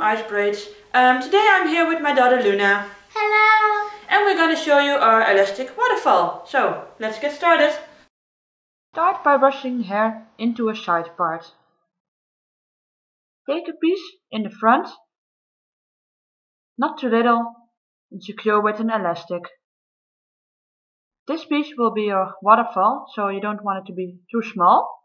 from Ice Braids. Today I'm here with my daughter Luna. Hello! And we're going to show you our elastic waterfall. So, let's get started. Start by brushing hair into a side part. Take a piece in the front, not too little, and secure with an elastic. This piece will be your waterfall, so you don't want it to be too small.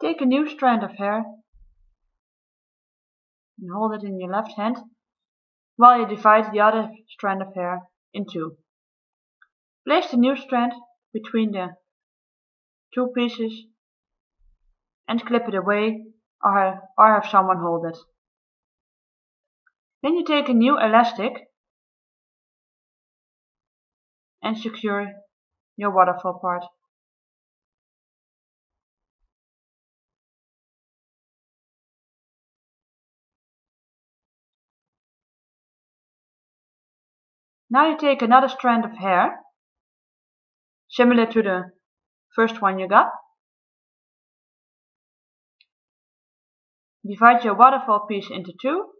Take a new strand of hair and hold it in your left hand while you divide the other strand of hair in two. Place the new strand between the two pieces and clip it away or have someone hold it. Then you take a new elastic and secure your waterfall part. Now you take another strand of hair, similar to the first one you got. Divide your waterfall piece into two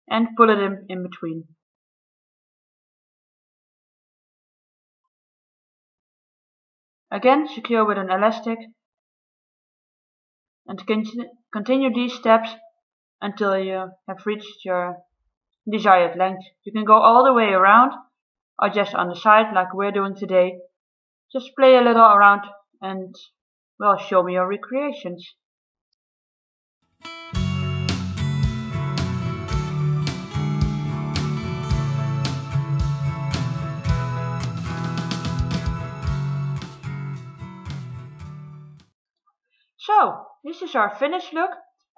and pull it in between. Again, secure with an elastic and continue these steps until you have reached your desired length. You can go all the way around or just on the side like we're doing today. Just play a little around and, well, show me your recreations. So, this is our finished look.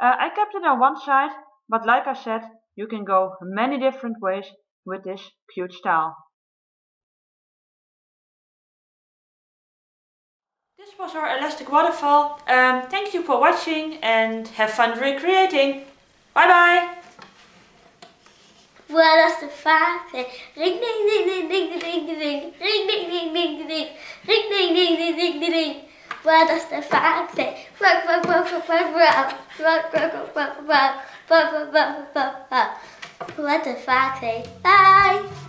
I kept it on one side, but like I said, you can go many different ways with this cute style. This was our elastic waterfall. Thank you for watching and have fun recreating. Bye bye! What is the fact? Ring ding ding ding ding ding ding ding ring ding ding ding ding ring ding ding ding ding ding ding. What does the fact say? What the fact say? Bye!